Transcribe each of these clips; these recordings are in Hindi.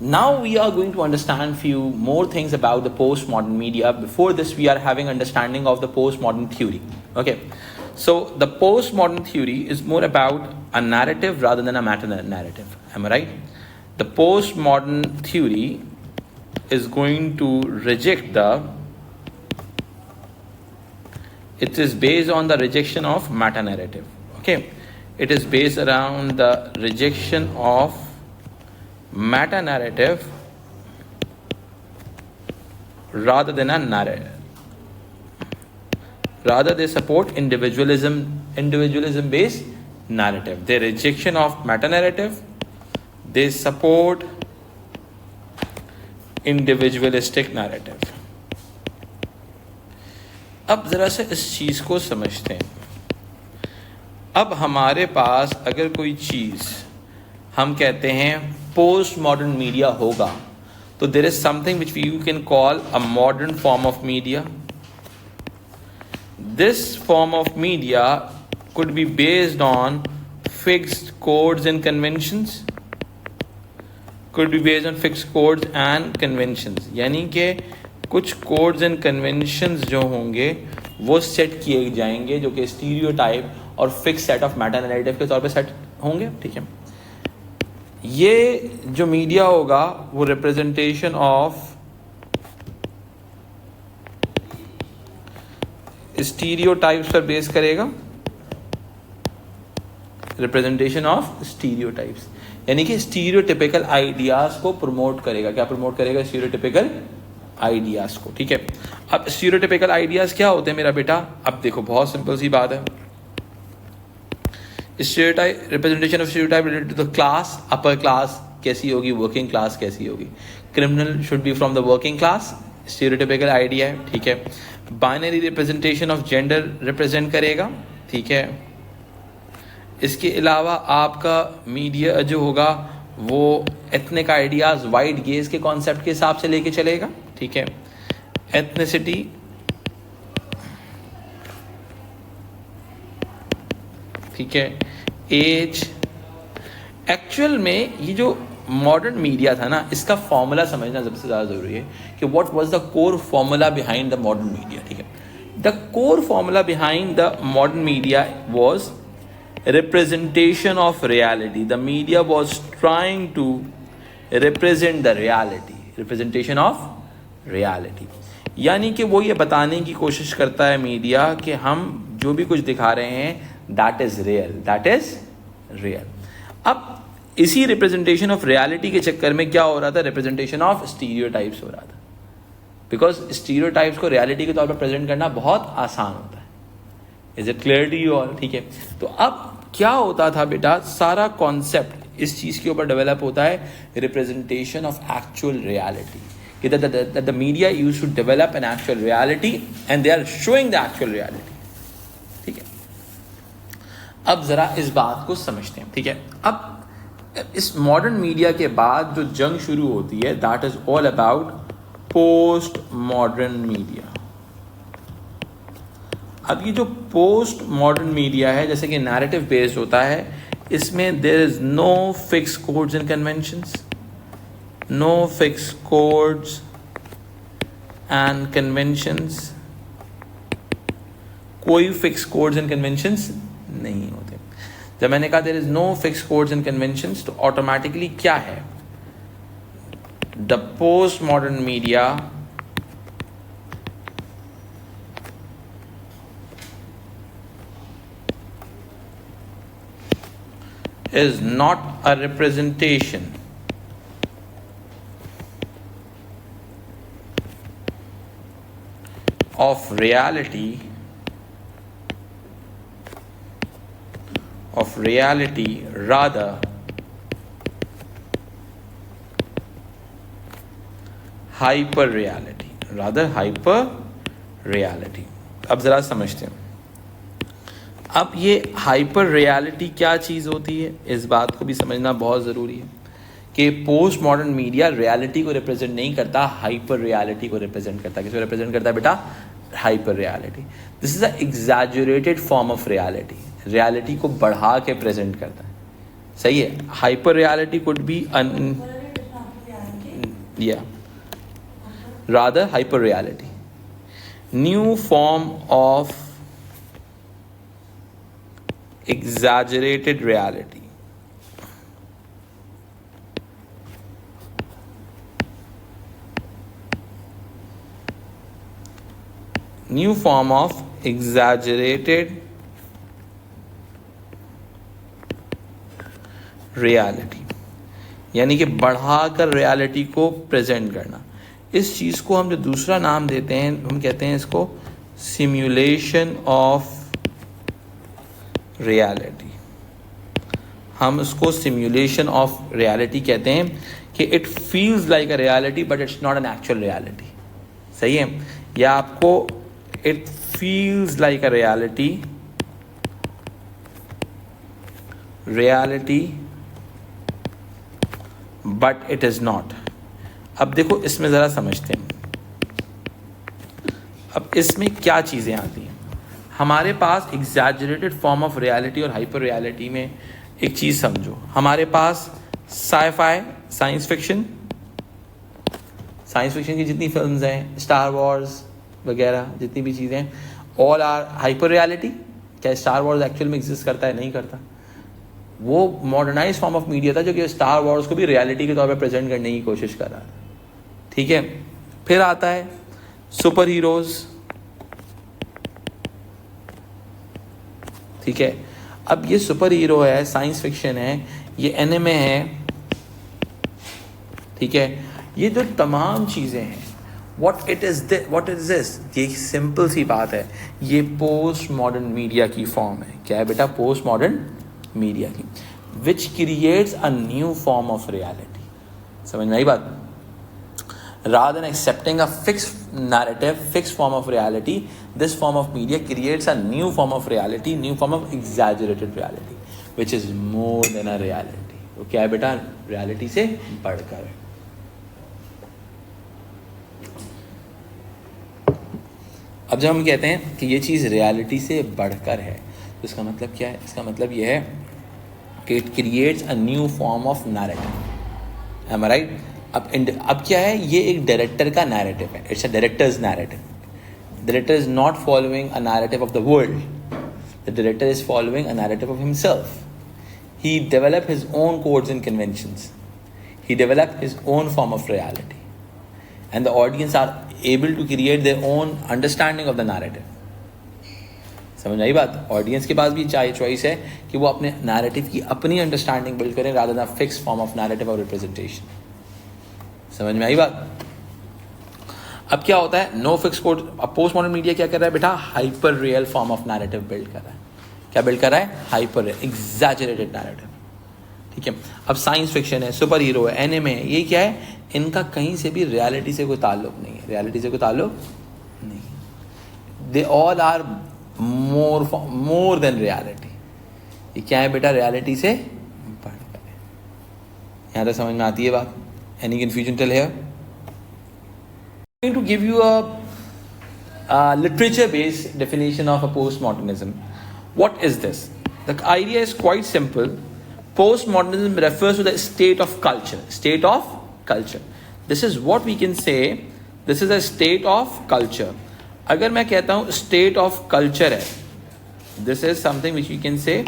Now we are going to understand few more things about the postmodern media. Before this, we are having understanding of the postmodern theory. Okay, so the postmodern theory is more about a narrative rather than a meta narrative. Am I right? The postmodern theory is going to reject it is based on the rejection of meta narrative. Okay, it is based around the rejection of meta narrative rather than a narrative. Rather, they support individualism based narrative. Their rejection of meta narrative, they support individualistic narrative. अब जरा से इस चीज को समझते हैं. अब हमारे पास अगर कोई चीज हम कहते हैं पोस्ट मॉडर्न मीडिया होगा, तो there is something which you can call a modern form of media. This form of media could be based on fixed codes and conventions. Could be based on fixed codes and conventions. यानी कि कुछ कोड्स एंड कन्वेंशंस जो होंगे वो सेट किए जाएंगे जो कि स्टीरियोटाइप और fix set of Meta narrative के तौर पे सेट होंगे. ठीक है, ये जो मीडिया होगा वो रिप्रेजेंटेशन ऑफ स्टीरियोटाइप्स पर बेस करेगा. रिप्रेजेंटेशन ऑफ स्टीरियोटाइप्स यानी कि स्टीरियोटिपिकल आइडियाज को प्रमोट करेगा. क्या प्रमोट करेगा? स्टीरियोटिपिकल आइडियाज को. ठीक है, अब स्टीरियोटिपिकल आइडियाज क्या होते हैं मेरा बेटा? अब देखो, बहुत सिंपल सी बात है. Stereotype, representation of stereotype related to the class. Upper class कैसी होगी, वर्किंग क्लास कैसी होगी. Criminal should be from the working class, stereotypical idea है. ठीक है, binary representation of gender represent करेगा. ठीक है, इसके अलावा आपका मीडिया जो होगा वो एथनिक आइडियाज, वाइड गेज के कॉन्सेप्ट के हिसाब से लेके चलेगा. ठीक है, एथनिसिटी, ठीक है, एज. एक्चुअल में ये जो मॉडर्न मीडिया था ना, इसका फॉर्मूला समझना सबसे ज्यादा जरूरी है कि what was the core formula behind the modern media. ठीक है, the core formula behind the modern media was representation of reality. The media was trying to represent the reality. Representation of reality. यानी कि वो ये बताने की कोशिश करता है मीडिया कि हम जो भी कुछ दिखा रहे हैं that is real, that is real. अब इसी representation of reality के चक्कर में क्या हो रहा था? representation of stereotypes हो रहा था. Because stereotypes को reality के तौर पर प्रेजेंट करना बहुत आसान होता है. Is it clear to you all? ठीक है, तो अब क्या होता था बेटा, सारा कॉन्सेप्ट इस चीज के ऊपर डेवलप होता है, रिप्रेजेंटेशन ऑफ एक्चुअल रियलिटी. कि the media used to develop an actual reality and they are showing the actual reality. ठीक है, अब जरा इस बात को समझते हैं. ठीक है, अब इस मॉडर्न मीडिया के बाद जो जंग शुरू होती है, that is all about post modern media. अब ये जो पोस्ट मॉडर्न मीडिया है, जैसे कि नैरेटिव बेस्ड होता है, इसमें there is no fix codes and conventions. No fix codes and conventions. कोई फिक्स कोड्स एंड कन्वेंशंस नहीं होते. जब मैंने कहा there is no fix codes and conventions, तो ऑटोमेटिकली क्या है? The post modern media is not a representation of reality, rather hyper reality. अब जरा समझते हैं. अब ये हाइपर रियलिटी क्या चीज़ होती है, इस बात को भी समझना बहुत ज़रूरी है कि पोस्ट मॉडर्न मीडिया रियलिटी को रिप्रेजेंट नहीं करता, हाइपर रियलिटी को रिप्रेजेंट करता है. किसको रिप्रेजेंट करता है बेटा? Hyper reality. This is a exaggerated form of reality. Reality को बढ़ा के प्रेजेंट करता है. सही है. Hyper reality could be Yeah, rather hyper reality. New form of exaggerated reality. New form of exaggerated reality, यानी कि बढ़ाकर रियलिटी को प्रेजेंट करना. इस चीज़ को हम जो दूसरा नाम देते हैं, हम कहते हैं इसको सिम्युलेशन ऑफ रियलिटी. हम उसको सिम्युलेशन ऑफ रियलिटी कहते हैं कि it feels like a reality but it's not an actual reality. सही है. या आपको it feels like a reality but it is not. अब देखो इसमें ज़रा समझते हैं. अब इसमें क्या चीज़ें आती हैं. हमारे पास एग्जैजरेटेड फॉर्म ऑफ रियलिटी और हाइपर रियलिटी में एक चीज़ समझो. हमारे पास साई-फाई, साइंस फिक्शन की जितनी फिल्म्स हैं, स्टार वॉर्स वगैरह जितनी भी चीज़ें हैं, ऑल आर हाइपर रियलिटी. क्या स्टार वॉर्स एक्चुअल में एग्जिस्ट करता है? नहीं करता. वो मॉडर्नाइज फॉर्म ऑफ मीडिया था जो कि स्टार वॉर्स को भी रियलिटी के तौर पे प्रेजेंट करने की कोशिश कर रहा था. ठीक है. फिर आता है सुपर हीरोज. ठीक है. अब ये सुपर हीरो है, साइंस फिक्शन है, ये एनिमे है. ठीक है. ये जो तमाम चीज़ें हैं, व्हाट इज दिस, ये सिंपल सी बात है. ये पोस्ट मॉडर्न मीडिया की फॉर्म है. क्या है बेटा? पोस्ट मॉडर्न मीडिया की, which creates a new form of reality. समझ में आई बात? Rather than accepting a fixed narrative, fixed form of reality, this form of media creates a new form of reality, new form of exaggerated reality, which is more than a reality. तो क्या है बेटा? reality से बढ़कर है. अब जब हम कहते हैं कि ये चीज़ reality से बढ़कर है, तो इसका मतलब क्या है? इसका मतलब ये है कि it creates a new form of narrative. Am I right? अब क्या है? ये एक डायरेक्टर का नैरेटिव है. It's a director's narrative. Director is not following a narrative of the world. The director is following a narrative of himself. He develop his own codes and conventions. He develop his own form of reality and the audience are able to create their own understanding of the narrative. समझ आई बात? ऑडियंस के पास भी चॉइस है कि वो अपने नैरेटिव की अपनी अंडरस्टैंडिंग बिल्ड करें rather than fix form of narrative और रिप्रेजेंटेशन. समझ में आई बात? अब क्या होता है? No fix code. अब पोस्ट मॉडर्न मीडिया क्या कर रहा है बेटा? Hyper real form of narrative build कर रहा है. क्या बिल्ड कर रहा है? Hyper real, exaggerated narrative. ठीक है. अब साइंस फिक्शन है, सुपर हीरो है, एनिमे है, ये क्या है? इनका कहीं से भी रियलिटी से कोई ताल्लुक नहीं है. रियलिटी से कोई ताल्लुक नहीं. They all are more than reality. ये क्या है बेटा? रियलिटी से बढ़कर है. यहाँ तक समझ में आती है बात? Any confusion till here? I'm going to give you a literature-based definition of a postmodernism. What is this? The idea is quite simple. Postmodernism refers to the state of culture. State of culture. This is what we can say. This is a state of culture. अगर मैं कहता हूँ state of culture है, this is something which we can say.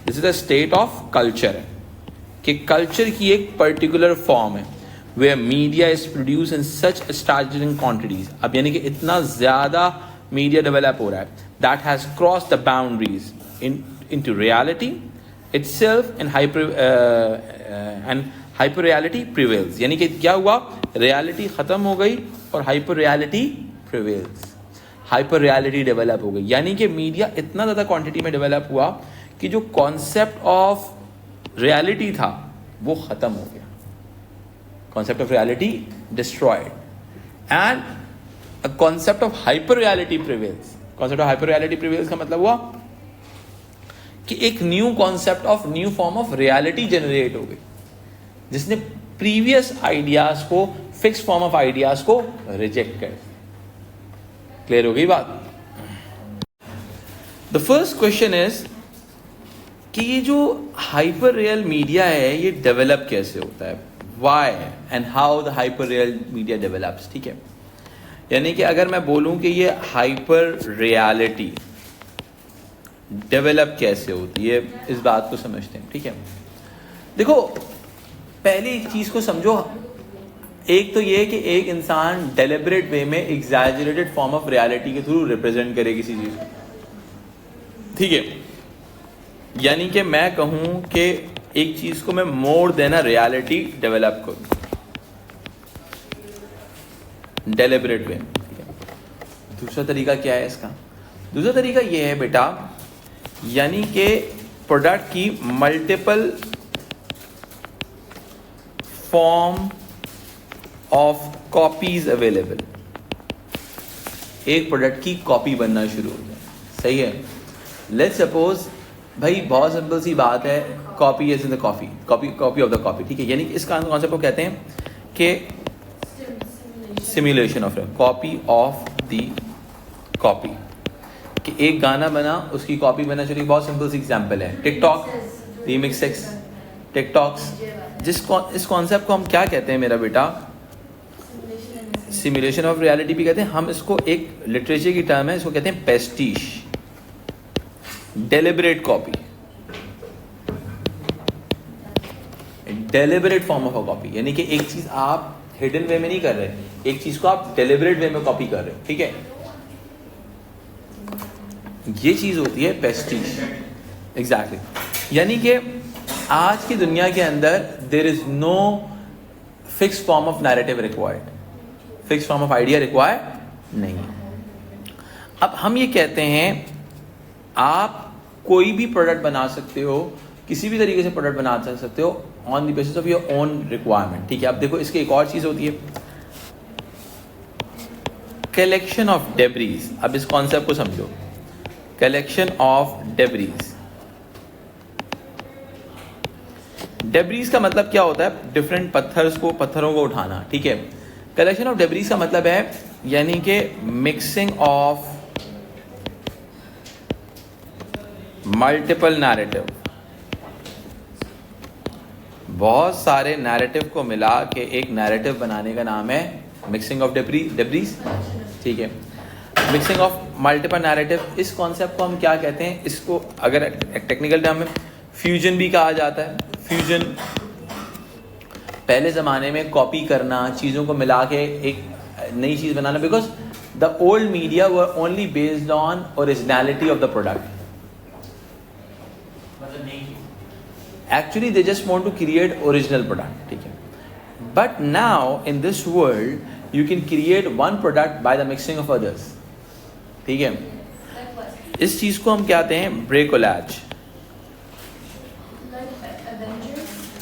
This is a state of culture है कि culture की एक particular form है. where media is produced in such staggering quantities. अब यानी कि इतना ज़्यादा मीडिया डेवलप हो रहा है that has crossed the boundaries into reality itself and hyper reality prevails. यानी कि क्या हुआ? रियलिटी ख़त्म हो गई और hyper reality prevails. Hyper reality develop हो गई. यानी कि मीडिया इतना ज़्यादा क्वांटिटी में डेवलप हुआ कि जो कॉन्सेप्ट ऑफ रियलिटी था वो ख़त्म हो गया. Concept of reality destroyed, and a concept of hyper reality prevails. Concept of hyper reality prevails का मतलब हुआ कि एक new concept of new form of reality generate हो गई जिसने प्रीवियस आइडियाज को, फिक्स फॉर्म ऑफ आइडियाज को रिजेक्ट कर. क्लियर हो गई बात? द फर्स्ट क्वेश्चन इज कि ये जो हाइपर रियल मीडिया है ये डेवलप कैसे होता है? Why and how the hyper real media develops, ठीक है। यानी कि अगर मैं बोलूं कि ये हाइपर रियलिटी डेवलप कैसे होती है, इस बात को समझते हैं, ठीक है। देखो पहली चीज़ को समझो, एक तो ये कि एक इंसान डेलिबरेट वे में एग्जैजरेटेड फॉर्म ऑफ रियलिटी के थ्रू रिप्रेजेंट करे किसी चीज़ को, ठीक है। यानी कि मैं कहूँ कि एक चीज़ को मैं more than a reality develop करूँ डेलिबरेट वे में, ठीक है। दूसरा तरीका क्या है इसका? दूसरा तरीका ये है बेटा, यानी कि प्रोडक्ट की multiple form of copies available, एक प्रोडक्ट की कॉपी बनना शुरू हो जाए, सही है। लेट्स सपोज भाई बहुत सिंपल सी बात है, copy is in the copy, copy of the copy, ठीक है। यानी कि इस कॉन्सेप्ट को कहते हैं कि simulation of copy of the copy, कि एक गाना बना उसकी कॉपी बनना चाहिए। बहुत सिंपल सी एग्जांपल है टिकटॉक, रीमिक्स, टिकटॉक्स, इस कॉन्सेप्ट को हम क्या कहते हैं मेरा बेटा? सिमुलेशन ऑफ रियलिटी भी कहते हैं हम इसको, एक लिटरेचर की टर्म है, इसको कहते हैं pastiche, deliberate copy, deliberate form of a copy. यानी कि एक चीज आप हिडन वे में नहीं कर रहे, एक चीज को आप डेलिबरेट वे में कॉपी कर रहे हो, ठीक है। ये चीज होती है पेस्टिश, एग्जैक्टली। यानी कि आज की दुनिया के अंदर there is no fix form of narrative required, fix form of idea required नहीं। अब हम ये कहते हैं आप कोई भी प्रोडक्ट बना सकते हो, किसी भी तरीके से प्रोडक्ट बना सकते हो on the basis of your own requirement, ठीक है। अब देखो इसकी एक और चीज होती है कलेक्शन ऑफ डेब्रीज। अब इस कॉन्सेप्ट को समझो, कलेक्शन ऑफ डेब्रीज। डेब्रीज का मतलब क्या होता है? डिफरेंट पत्थरों को उठाना, ठीक है। कलेक्शन ऑफ डेब्रीज का मतलब है यानी कि मिक्सिंग ऑफ मल्टीपल नैरेटिव, बहुत सारे नैरेटिव को मिला के एक नैरेटिव बनाने का नाम है मिक्सिंग ऑफ डेब्रीज, ठीक है। मिक्सिंग ऑफ मल्टीपल नैरेटिव, इस कॉन्सेप्ट को हम क्या कहते हैं? इसको अगर टेक्निकल टर्म में फ्यूजन भी कहा जाता है। फ्यूजन पहले ज़माने में कॉपी करना, चीज़ों को मिला के एक नई चीज़ बनाना, because the old media were only based on originality of the product. Actually they just want to create original product, ठीक है। But now in this world you can create one product by the mixing of others, ठीक है। इस चीज को हम कहते हैं ब्रेकोलाज,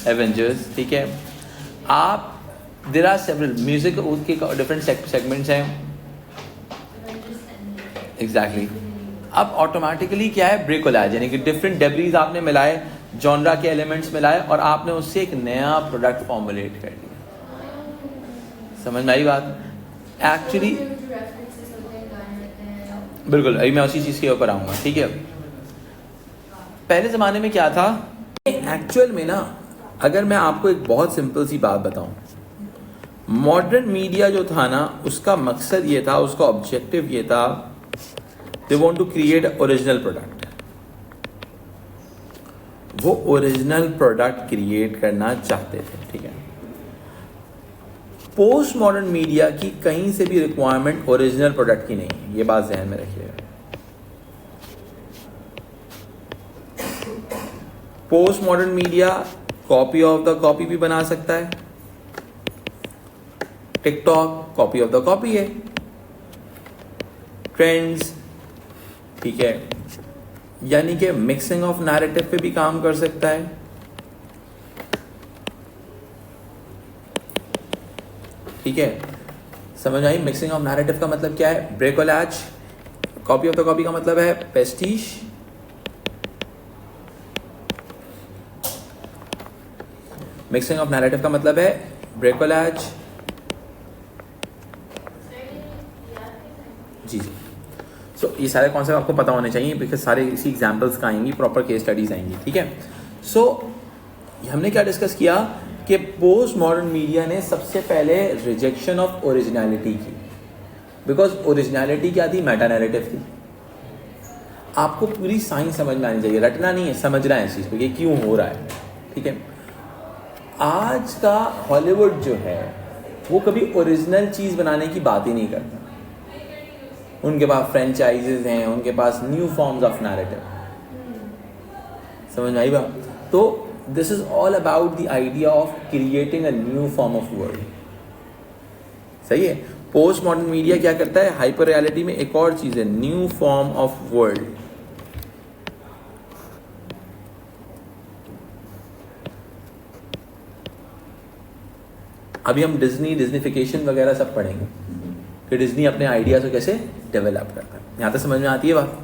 एवेंजर्स, ठीक है। आप देयर आर सेवरल म्यूजिक के डिफरेंट सेगमेंट्स हैं, एग्जैक्टली। अब ऑटोमेटिकली क्या है? ब्रेकोलाज, यानी कि डिफरेंट डेब्रीज आपने मिलाए, जॉनरा के एलिमेंट्स मिलाए और आपने उससे एक नया प्रोडक्ट फॉर्मुलेट कर लिया। समझ में आई बात? एक्चुअली बिल्कुल, अभी मैं उसी चीज़ के ऊपर आऊँगा, ठीक है। पहले ज़माने में क्या था एक्चुअल में ना, अगर मैं आपको एक बहुत सिंपल सी बात बताऊँ, मॉडर्न मीडिया जो था ना, उसका मकसद ये था, उसका ऑब्जेक्टिव ये था, they want to create original product. वो ओरिजिनल प्रोडक्ट क्रिएट करना चाहते थे, ठीक है। पोस्ट मॉडर्न मीडिया की कहीं से भी रिक्वायरमेंट ओरिजिनल प्रोडक्ट की नहीं है, ये बात ध्यान में रखिएगा। Post modern media copy of the copy भी बना सकता है। TikTok copy of the copy है, ट्रेंड्स, ठीक है। यानी कि मिक्सिंग ऑफ नैरेटिव पे भी काम कर सकता है, ठीक है। समझ आई? मिक्सिंग ऑफ नैरेटिव का मतलब क्या है? ब्रेकोलाज। कॉपी ऑफ द कॉपी का मतलब है पेस्टिश। मिक्सिंग ऑफ नैरेटिव का मतलब है ब्रेकोलाज। जी जी। सो ये सारे कॉन्सेप्ट आपको पता होने चाहिए, बिकॉज सारे इसी एग्जाम्पल्स का आएंगी, प्रॉपर केस स्टडीज आएंगी, ठीक है। सो हमने क्या डिस्कस किया कि पोस्ट मॉडर्न मीडिया ने सबसे पहले रिजेक्शन ऑफ ओरिजिनलिटी की, बिकॉज ओरिजिनलिटी क्या थी? मेटा नैरेटिव थी। आपको पूरी साइंस समझ में आनी चाहिए, रटना नहीं है, समझना है इस चीज़ को ये क्यों हो रहा है, ठीक है। आज का हॉलीवुड जो है वो कभी ओरिजिनल चीज़ बनाने की बात ही नहीं करता। उनके पास फ्रेंचाइजेज हैं, उनके पास न्यू फॉर्म्स ऑफ नैरेटिव, समझ में आई बात? तो this is all about the idea of creating a new form of world, सही है। पोस्ट मॉडर्न मीडिया क्या करता है? हाइपर रियलिटी में एक और चीज है, न्यू फॉर्म ऑफ वर्ल्ड। अभी हम डिज्निफिकेशन वगैरह सब पढ़ेंगे कि डिज्नी अपने आइडिया से कैसे डेवलप करता है। यहां तक समझ में आती है बात?